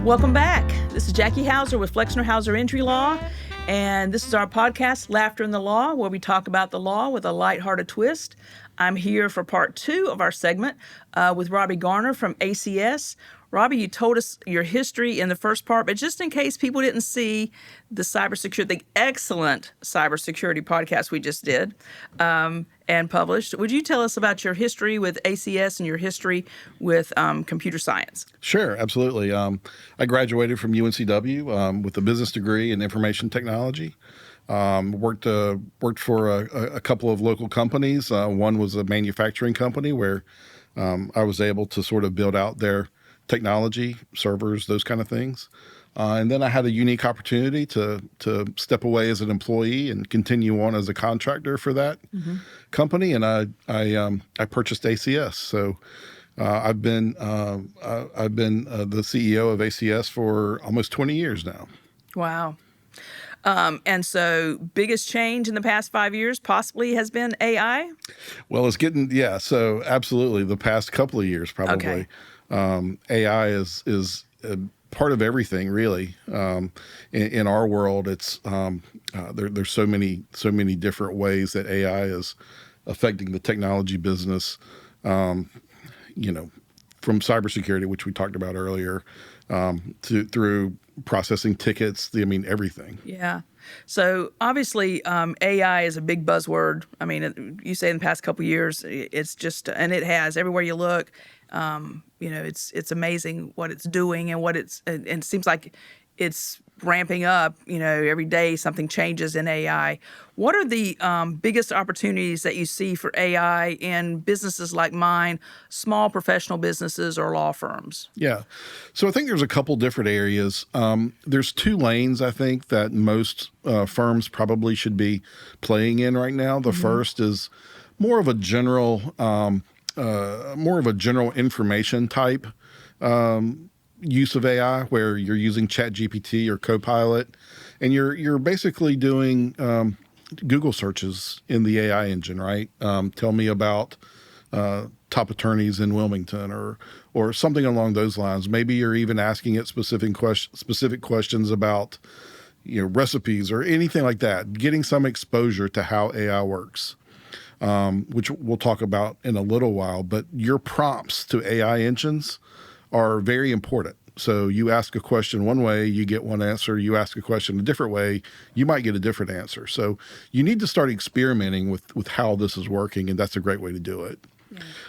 Welcome back. This is Jackie Hauser with Flexner Hauser Entry Law, and this is our podcast, Laughter in the Law, where we talk about the law with a lighthearted twist. I'm here for part 2 of our segment with Robbie Garner from ACS. Robbie, you told us your history in the first part, but just in case people didn't see the excellent cybersecurity podcast we just did and published, would you tell us about your history with ACS and your history with computer science? Sure, absolutely. I graduated from UNCW with a business degree in information technology. Worked for a couple of local companies. One was a manufacturing company where I was able to sort of build out their technology, servers, those kind of things. And then I had a unique opportunity to step away as an employee and continue on as a contractor for that company. And I purchased ACS. So I've been the CEO of ACS for almost 20 years now. Wow. And so biggest change in the past 5 years possibly has been AI? Well, so absolutely the past couple of years probably. Okay. AI is a part of everything, really. In our world, it's there's so many different ways that AI is affecting the technology business. From cybersecurity, which we talked about earlier, through processing tickets. Everything. Yeah. So obviously, AI is a big buzzword. I mean, you say in the past couple of years, it's just, and it has everywhere you look. It's amazing what it's doing and and it seems like it's ramping up. Every day something changes in AI. What are the biggest opportunities that you see for AI in businesses like mine, small professional businesses or law firms? Yeah. So I think there's a couple different areas. There's 2 lanes, I think, that most firms probably should be playing in right now. The first is more of a general information type use of AI, where you're using ChatGPT or Copilot, and you're basically doing Google searches in the AI engine, right? Tell me about top attorneys in Wilmington, or something along those lines. Maybe you're even asking it specific questions about recipes or anything like that. Getting some exposure to how AI works. Which we'll talk about in a little while, but your prompts to AI engines are very important. So you ask a question one way, you get one answer. You ask a question a different way, you might get a different answer. So you need to start experimenting with how this is working, and that's a great way to do it.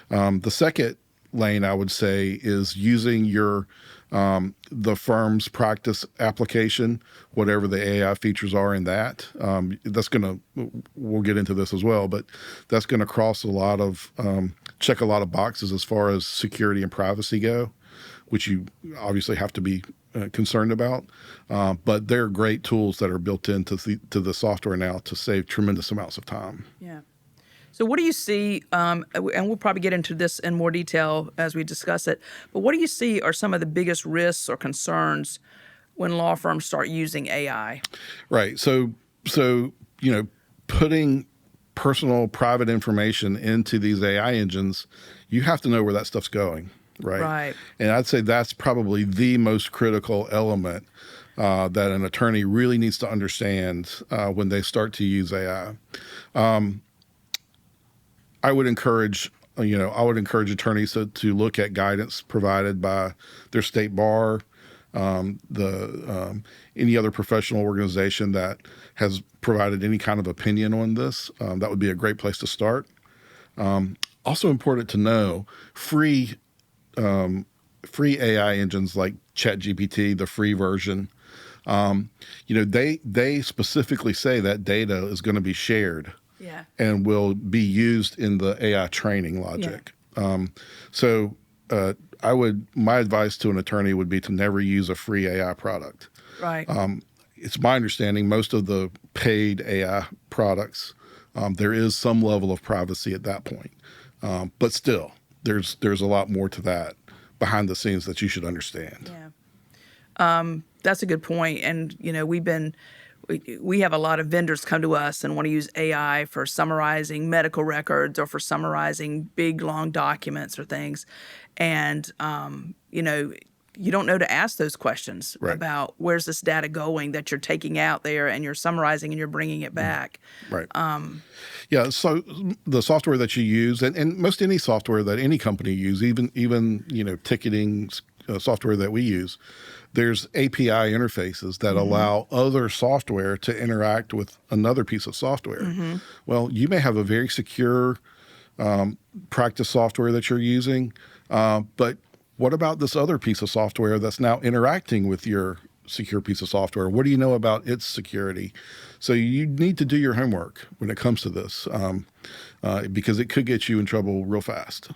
Yeah. The second lane, I would say, is using the firm's practice application, whatever the AI features are in that. We'll get into this as well, but that's going to check a lot of boxes as far as security and privacy go, which you obviously have to be concerned about. But they're great tools that are built into the software now to save tremendous amounts of time. Yeah. So what do you see, and we'll probably get into this in more detail as we discuss it, but what do you see are some of the biggest risks or concerns when law firms start using AI? Right. So putting personal private information into these AI engines, you have to know where that stuff's going, right? Right. And I'd say that's probably the most critical element that an attorney really needs to understand when they start to use AI. I would encourage attorneys to look at guidance provided by their state bar, any other professional organization that has provided any kind of opinion on this. That would be a great place to start. Also important to know, free AI engines like ChatGPT, the free version, they specifically say that data is going to be shared. Yeah. And will be used in the AI training logic. Yeah. My advice to an attorney would be to never use a free AI product. Right. It's my understanding most of the paid AI products, there is some level of privacy at that point. But still, there's a lot more to that behind the scenes that you should understand. Yeah. That's a good point. And, we have a lot of vendors come to us and want to use AI for summarizing medical records or for summarizing big, long documents or things. And, you don't know to ask those questions Right. about where's this data going that you're taking out there and you're summarizing and you're bringing it back. Right. Yeah. So the software that you use, and most any software that any company use, even ticketing software that we use, there's API interfaces that allow other software to interact with another piece of software. Well, you may have a very secure practice software that you're using, but what about this other piece of software that's now interacting with your secure piece of software? What do you know about its security? So you need to do your homework when it comes to this, because it could get you in trouble real fast.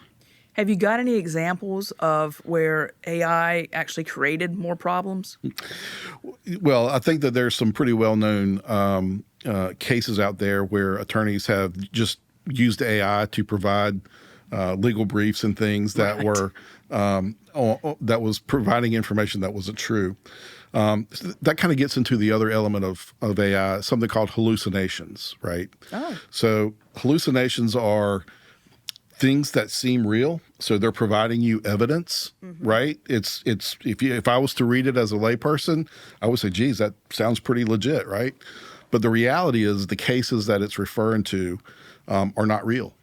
Have you got any examples of where AI actually created more problems? Well, I think that there's some pretty well-known cases out there where attorneys have just used AI to provide legal briefs and things that were that was providing information that wasn't true. That kind of gets into the other element of AI, something called hallucinations, right? Oh. So hallucinations are things that seem real, so they're providing you evidence, right? It's if I was to read it as a layperson, I would say, geez, that sounds pretty legit, right? But the reality is the cases that it's referring to are not real,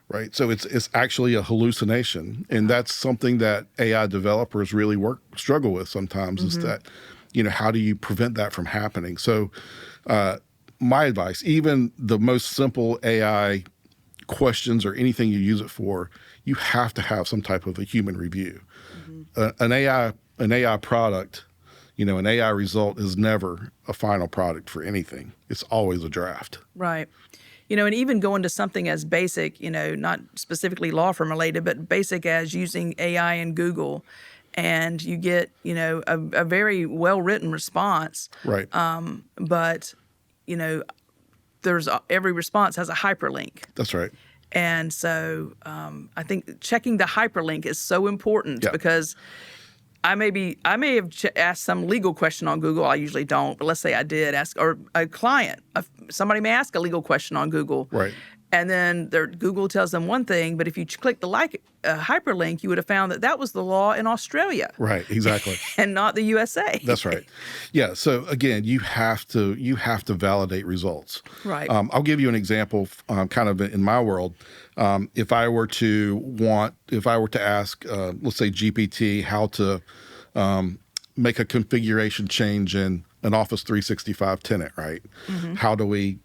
right? So it's actually a hallucination, and that's something that AI developers really struggle with sometimes. Is that, how do you prevent that from happening? So my advice, even the most simple AI questions or anything you use it for, you have to have some type of a human review. An AI product, an AI result is never a final product for anything. It's always a draft. Right. And even going to something as basic, not specifically law firm related, but basic as using AI in Google, and you get, a very well-written response. Right. But, there's every response has a hyperlink. That's right. And so I think checking the hyperlink is so important because I may have asked some legal question on Google. I usually don't, but let's say I did ask, or a client, somebody may ask a legal question on Google. Right. And then Google tells them one thing, but if you click the hyperlink, you would have found that was the law in Australia. Right, exactly. And not the USA. That's right. Yeah. So again, you have to validate results. Right. I'll give you an example, kind of in my world. If I were to ask, let's say GPT, how to make a configuration change in an Office 365 tenant, right? How do we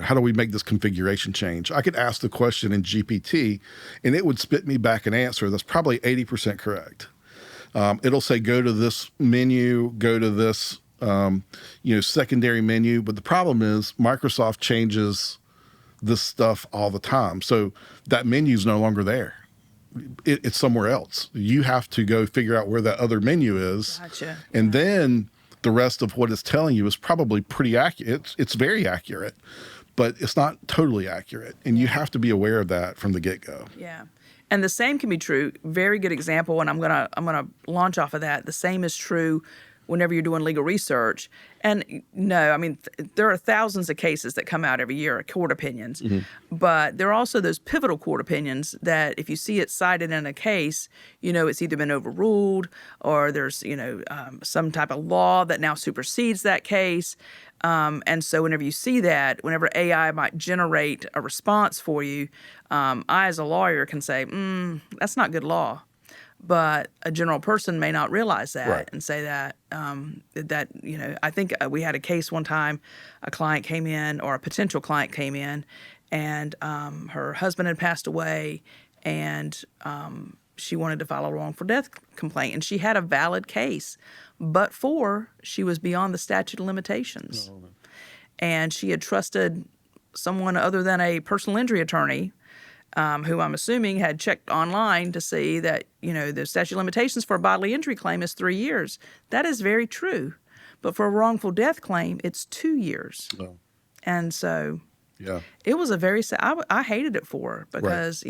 how do we make this configuration change? I could ask the question in GPT, and it would spit me back an answer that's probably 80% correct. It'll say, go to this menu, go to this, secondary menu. But the problem is Microsoft changes this stuff all the time. So that menu is no longer there. It's somewhere else. You have to go figure out where that other menu is. Gotcha. And then the rest of what it's telling you is probably pretty accurate. It's very accurate, but it's not totally accurate. And you have to be aware of that from the get-go. Yeah. And the same can be true. Very good example, and I'm gonna launch off of that. The same is true whenever you're doing legal research. And there are thousands of cases that come out every year, court opinions. But there are also those pivotal court opinions that if you see it cited in a case, it's either been overruled or there's, some type of law that now supersedes that case. And so whenever you see that, whenever AI might generate a response for you, I as a lawyer can say, that's not good law. But a general person may not realize that and say that, I think we had a case one time, a client came in, or a potential client came in, and her husband had passed away, and she wanted to file a wrongful death complaint, and she had a valid case, but she was beyond the statute of limitations. Oh, and she had trusted someone other than a personal injury attorney, who I'm assuming had checked online to see that, the statute of limitations for a bodily injury claim is 3 years. That is very true. But for a wrongful death claim, it's 2 years. Oh. And so it was I hated it for her because,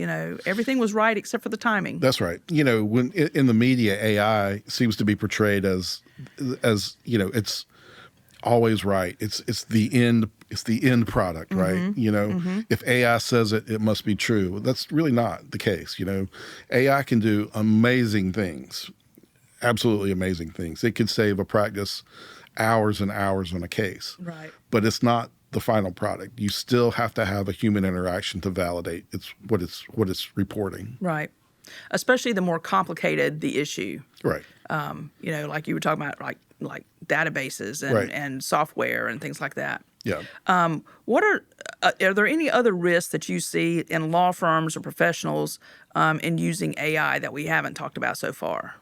everything was right except for the timing. That's right. When in the media, AI seems to be portrayed as it's always right. It's the end. It's the end product, right? If AI says it, it must be true. That's really not the case. AI can do amazing things, absolutely amazing things. It could save a practice hours and hours on a case, Right. but it's not the final product. You still have to have a human interaction to validate what it's reporting. Right. Especially the more complicated the issue. Right. Like you were talking about, like databases and, Right. and software and things like that. Yeah. What are there any other risks that you see in law firms or professionals in using AI that we haven't talked about so far?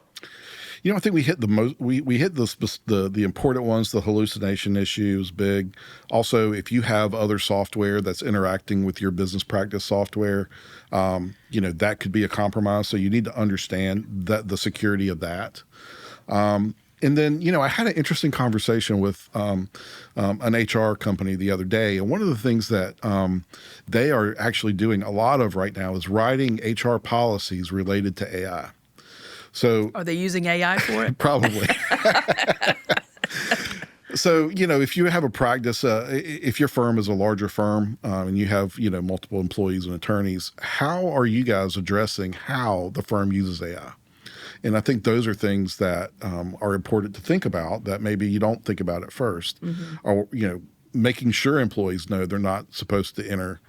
I think we hit the most. We hit the important ones. The hallucination issue is big. Also, if you have other software that's interacting with your business practice software, that could be a compromise. So you need to understand that the security of that. And then, I had an interesting conversation with an HR company the other day. And one of the things that they are actually doing a lot of right now is writing HR policies related to AI. So Are they using AI for it? probably. So, if you have a practice, if your firm is a larger firm and you have, multiple employees and attorneys, how are you guys addressing how the firm uses AI? And I think those are things that are important to think about that maybe you don't think about at first. Or, making sure employees know they're not supposed to enter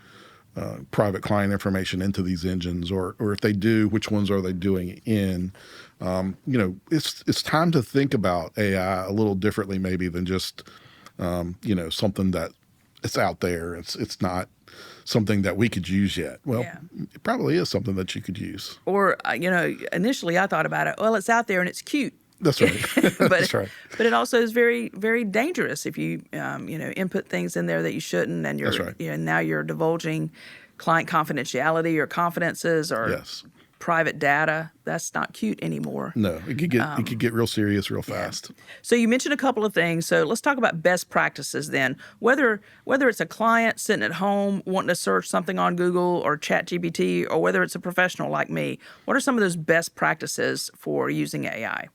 private client information into these engines, or if they do, which ones are they doing it in? It's time to think about AI a little differently maybe than just, something that it's out there. It's not something that we could use yet. Well, Yeah. it probably is something that you could use. Or, initially I thought about it, well, it's out there and it's cute. That's right. but That's right. but it also is very, very dangerous if you input things in there that you shouldn't, and That's right. now you're divulging client confidentiality or confidences or Yes. private data. That's not cute anymore. No, it could get real serious real fast. So you mentioned a couple of things. So let's talk about best practices then. Whether it's a client sitting at home wanting to search something on Google or ChatGPT, or whether it's a professional like me, what are some of those best practices for using AI?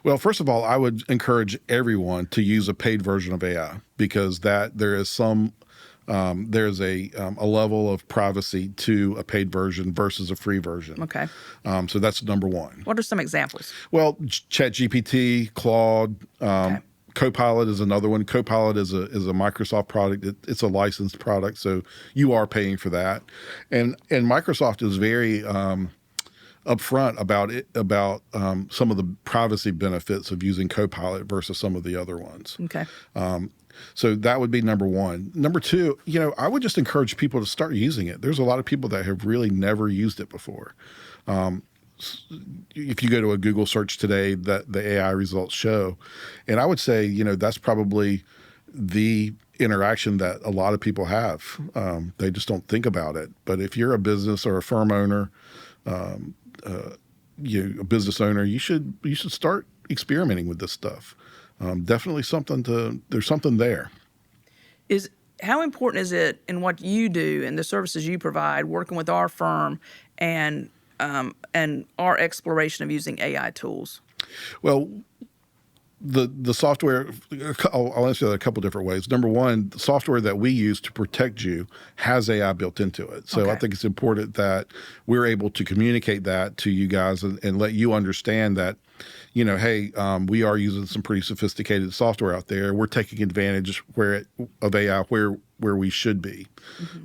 Well, first of all, I would encourage everyone to use a paid version of AI because there is there's a level of privacy to a paid version versus a free version. Okay. So that's number one. What are some examples? Well, ChatGPT, Claude, Okay. Copilot is another one. Copilot is a Microsoft product. It's a licensed product, so you are paying for that. And Microsoft is very upfront about some of the privacy benefits of using Copilot versus some of the other ones. Okay. So that would be number one. Number two, I would just encourage people to start using it. There's a lot of people that have really never used it before. If you go to a Google search today, that the AI results show, and I would say, that's probably the interaction that a lot of people have. They just don't think about it. But if you're a business or a firm owner, a business owner, you should start experimenting with this stuff. Definitely there's something there. How important is it in what you do and the services you provide, working with our firm and our exploration of using AI tools? Well, the software, I'll answer that a couple different ways. Number one, the software that we use to protect you has AI built into it. So Okay. I think it's important that we're able to communicate that to you guys and let you understand that, hey, we are using some pretty sophisticated software out there. We're taking advantage of AI where we should be.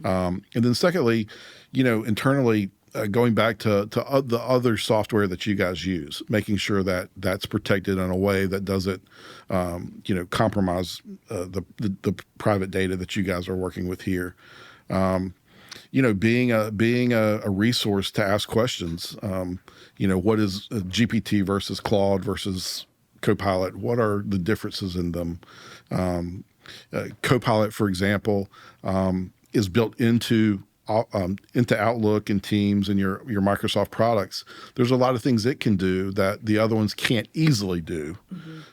And then secondly, internally, going back to the other software that you guys use, making sure that that's protected in a way that doesn't, compromise the private data that you guys are working with here. Being a resource to ask questions. What is GPT versus Claude versus Copilot? What are the differences in them? Copilot, for example, is built into Outlook and Teams and your Microsoft products. There's a lot of things it can do that the other ones can't easily do.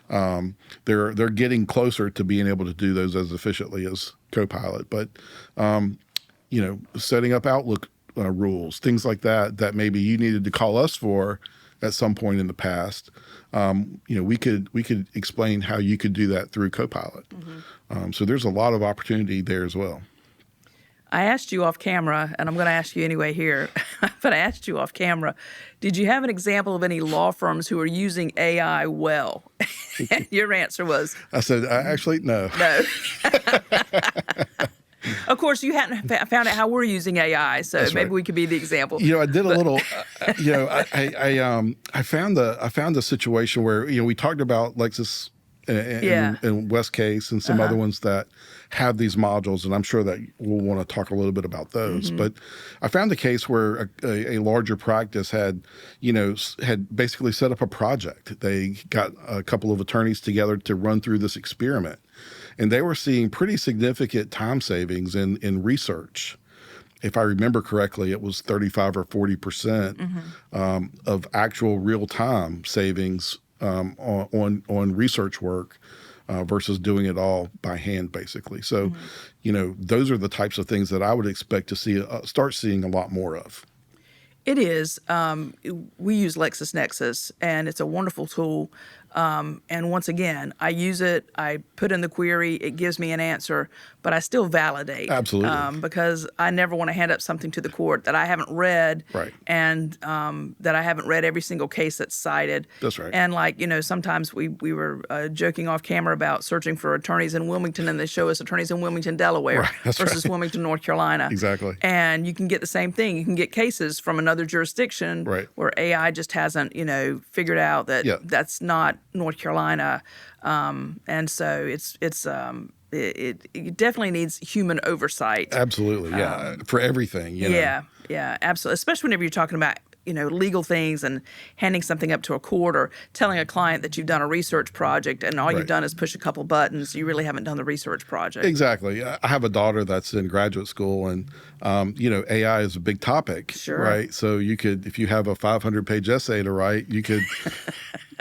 They're getting closer to being able to do those as efficiently as Copilot, but setting up Outlook rules, things like that maybe you needed to call us for, at some point in the past. We could explain how you could do that through Copilot. So there's a lot of opportunity there as well. I asked you off camera, and I'm going to ask you anyway here, but I asked you off camera, did you have an example of any law firms who are using AI well? And your answer was? I said, actually, no. No. Of course, you hadn't found out how we're using AI, so That's maybe right. we could be the example. I did a little. I found a situation where we talked about Lexus and West Case and some other ones that have these modules, and I'm sure that we'll want to talk a little bit about those. But I found a case where a larger practice had basically set up a project. They got a couple of attorneys together to run through this experiment, and they were seeing pretty significant time savings in research. If I remember correctly, it was 35 or 40% of actual real time savings on research work versus doing it all by hand, basically. So, those are the types of things that I would expect to start seeing a lot more of. It is. We use LexisNexis, and it's a wonderful tool. And once again, I use it, I put in the query, it gives me an answer, but I still validate. Absolutely. Because I never want to hand up something to the court that I haven't read. Right. And that I haven't read every single case that's cited. That's right. And sometimes we were joking off camera about searching for attorneys in Wilmington, and they show us attorneys in Wilmington, Delaware versus Wilmington, North Carolina. Exactly. And you can get the same thing. You can get cases from another jurisdiction where AI just hasn't, figured out that that's not North Carolina, and so it definitely needs human oversight. Absolutely, for everything. Yeah, absolutely. Especially whenever you're talking about legal things and handing something up to a court or telling a client that you've done a research project and all you've done is push a couple buttons. You really haven't done the research project. Exactly. I have a daughter that's in graduate school, and AI is a big topic, right? So you could, if you have a 500-page essay to write, you could.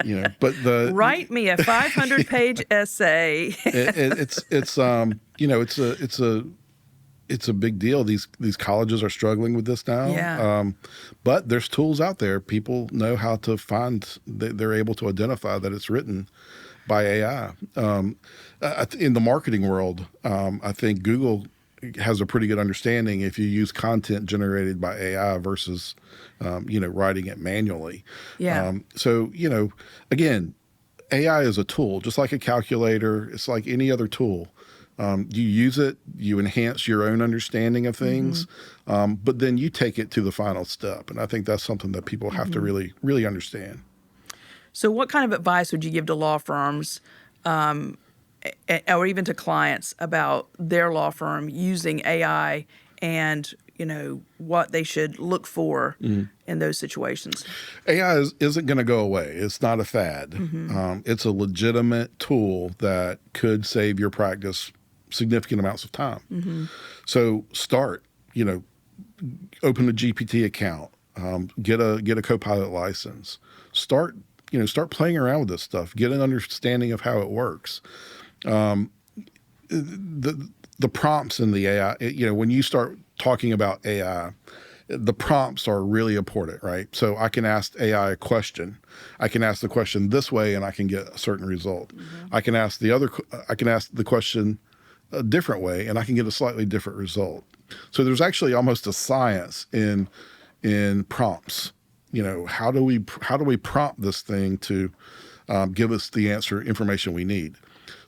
Write me a 500-page essay. It's a big deal. These colleges are struggling with this now. Yeah. But there's tools out there. People know how to find. They're able to identify that it's written by AI. In the marketing world, I think Google has a pretty good understanding if you use content generated by AI versus, writing it manually. Yeah. So, again, AI is a tool, just like a calculator. It's like any other tool. You use it, you enhance your own understanding of things, but then you take it to the final step. And I think that's something that people have to really, really understand. So what kind of advice would you give to law firms or even to clients about their law firm using AI and, what they should look for in those situations? AI isn't going to go away. It's not a fad. It's a legitimate tool that could save your practice significant amounts of time. So start, open a GPT account, get a Copilot license, start playing around with this stuff, get an understanding of how it works. The prompts in the AI, when you start talking about AI, the prompts are really important, right? So I can ask AI a question. I can ask the question this way, and I can get a certain result. I can ask the question a different way, and I can get a slightly different result. So there's actually almost a science in prompts. How do we prompt this thing to give us the information we need?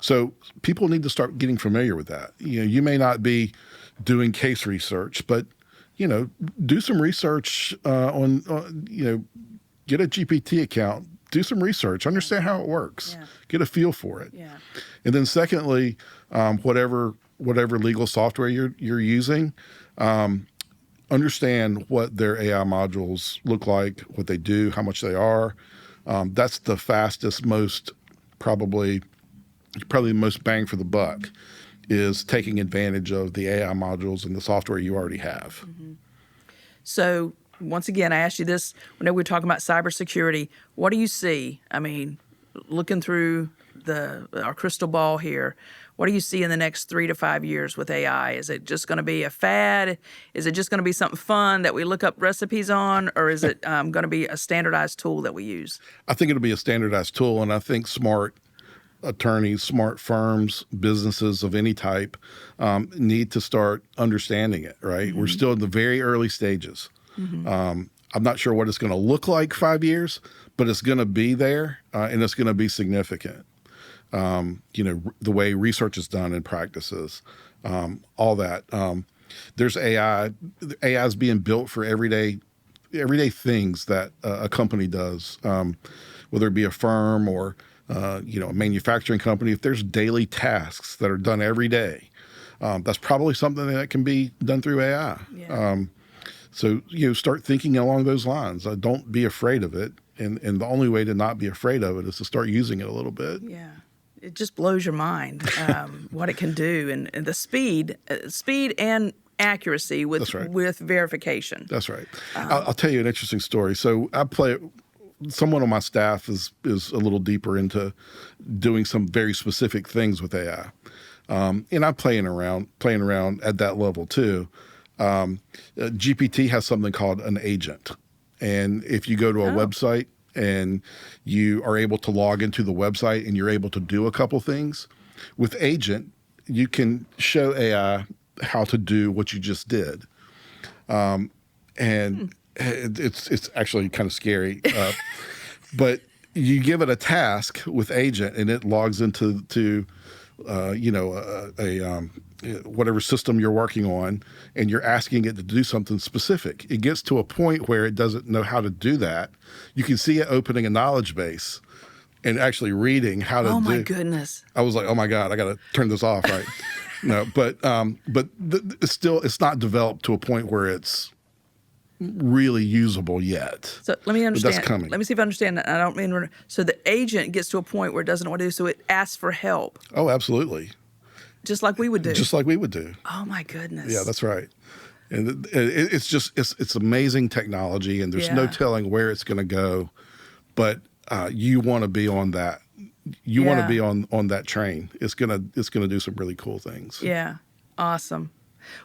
So people need to start getting familiar with that. You may not be doing case research, but do some research on get a GPT account, do some research, understand how it works, get a feel for it. And then secondly, whatever legal software you're using, understand what their AI modules look like, what they do, how much they are. That's the fastest, probably most bang for the buck, is taking advantage of the AI modules and the software you already have. So once again, I asked you this whenever we were talking about cybersecurity. What do you see? I mean, looking through our crystal ball here, What do you see in the next 3 to 5 years with AI? Is it just going to be a fad? Is it just going to be something fun that we look up recipes on, or is it going to be a standardized tool that we use? I think it'll be a standardized tool, and I think smart attorneys, smart firms, businesses of any type need to start understanding it, right? Mm-hmm. We're still in the very early stages. Mm-hmm. I'm not sure what it's going to look like 5 years, but it's going to be there, and it's going to be significant. The way research is done and practices, all that. There's AI. AI is being built for everyday things that a company does, whether it be a firm or a manufacturing company. If there's daily tasks that are done every day, that's probably something that can be done through AI. Yeah. So start thinking along those lines. Don't be afraid of it, and the only way to not be afraid of it is to start using it a little bit. Yeah. It just blows your mind what it can do, and the speed and accuracy with verification. That's right. I'll tell you an interesting story. So someone on my staff is a little deeper into doing some very specific things with AI, and I'm playing around at that level too. GPT has something called an agent, and if you go to a website and you are able to log into the website and you're able to do a couple things with agent, you can show AI how to do what you just did. And it's actually kind of scary, but you give it a task with agent and it logs into whatever system you're working on, and you're asking it to do something specific. It gets to a point where it doesn't know how to do that. You can see it opening a knowledge base and actually reading how to do. Oh my goodness! I was like, oh my God, I got to turn this off, right? No, but it's not developed to a point where it's really usable yet. So let me understand. But that's coming. Let me see if I understand that. I don't mean so the agent gets to a point where it doesn't know what to do, so it asks for help. Oh, absolutely. Just like we would do. Just like we would do. Oh my goodness. Yeah, that's right. And it's amazing technology, and there's no telling where it's going to go. But you want to be on that. You want to be on that train. It's gonna do some really cool things. Yeah, awesome.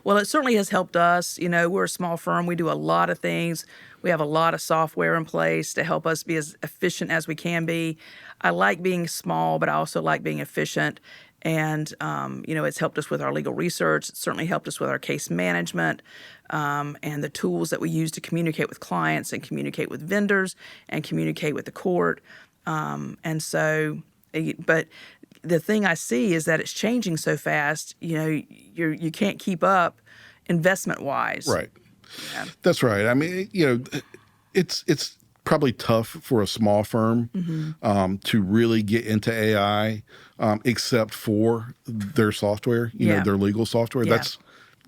Well, it certainly has helped us. We're a small firm. We do a lot of things. We have a lot of software in place to help us be as efficient as we can be. I like being small, but I also like being efficient. And, it's helped us with our legal research. It's certainly helped us with our case management and the tools that we use to communicate with clients and communicate with vendors and communicate with the court. But the thing I see is that it's changing so fast, you can't keep up investment-wise. Right. Yeah. That's right. I mean, it's probably tough for a small firm to really get into AI, except for their software, their legal software. Yeah. That's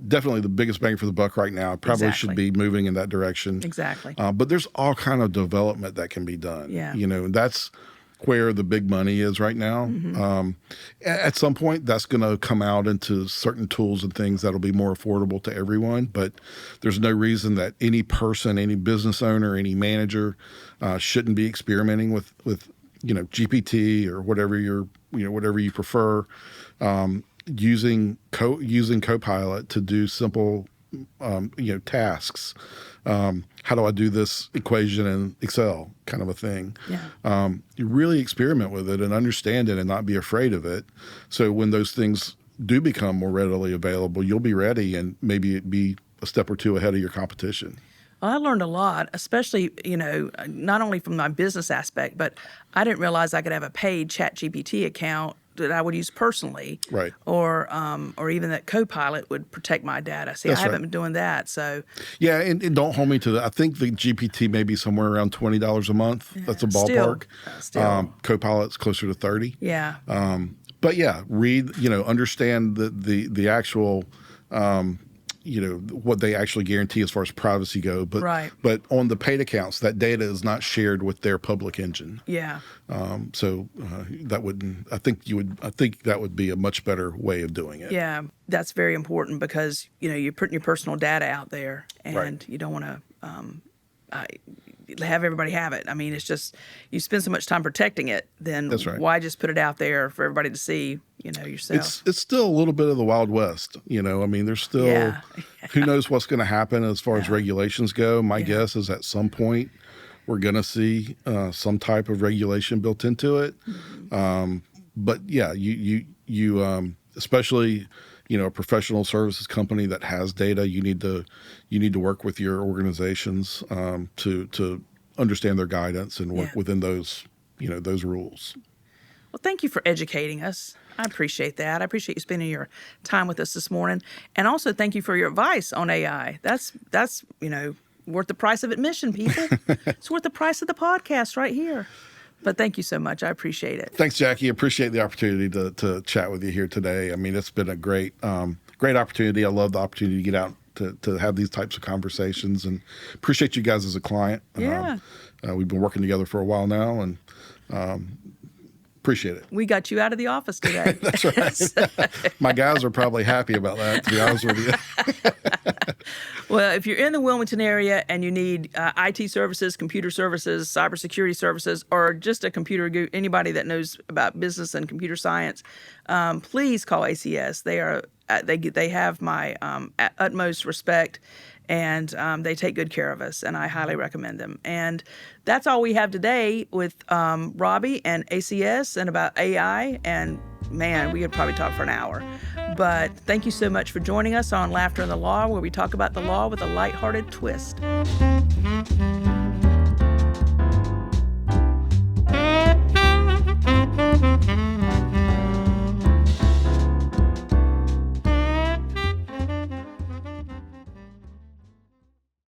definitely the biggest bang for the buck right now. It probably should be moving in that direction. Exactly. But there's all kind of development that can be done. Yeah. And that's where the big money is right now. Mm-hmm. At some point, that's going to come out into certain tools and things that'll be more affordable to everyone. But there's no reason that any person, any business owner, any manager shouldn't be experimenting with GPT or whatever you prefer, using Copilot to do simple tasks. How do I do this equation in Excel, kind of a thing? Yeah. You really experiment with it and understand it and not be afraid of it. So when those things do become more readily available, you'll be ready and maybe be a step or two ahead of your competition. Well, I learned a lot, especially, not only from my business aspect, but I didn't realize I could have a paid ChatGPT account that I would use personally, right? Or even that Copilot would protect my data. See, I haven't been doing that, so yeah. And don't hold me to that. I think the GPT may be somewhere around $20 a month. Yeah, that's a ballpark. Still. Copilot's closer to $30. Yeah. But yeah, understand the actual. What they actually guarantee as far as privacy go, but but on the paid accounts, that data is not shared with their public engine. Yeah. That wouldn't. I think that would be a much better way of doing it. Yeah, that's very important because you're putting your personal data out there, and you don't want to. have everybody have it. I mean, it's just you spend so much time protecting it, then That's right. why just put it out there for everybody to see, yourself? It's still a little bit of the Wild West, I mean, there's still, Yeah. who knows what's going to happen as far as regulations go. My guess is at some point we're going to see some type of regulation built into it. But yeah, you especially, a professional services company that has data, you need to work with your organizations to understand their guidance and work within those, those rules. Well, thank you for educating us. I appreciate that. I appreciate you spending your time with us this morning. And also thank you for your advice on AI. That's worth the price of admission, people. It's worth the price of the podcast right here. But thank you so much. I appreciate it. Thanks, Jackie. Appreciate the opportunity to chat with you here today. I mean, it's been a great opportunity. I love the opportunity to get out to have these types of conversations, and appreciate you guys as a client. Yeah. We've been working together for a while now, and appreciate it. We got you out of the office today. That's right. My guys are probably happy about that, to be honest with you. Well, if you're in the Wilmington area and you need IT services, computer services, cybersecurity services, or just a computer, anybody that knows about business and computer science, please call ACS. They have my utmost respect, and they take good care of us, and I highly recommend them. And that's all we have today with Robbie and ACS and about AI. And man, we could probably talk for an hour. But thank you so much for joining us on Laughter and the Law, where we talk about the law with a lighthearted twist.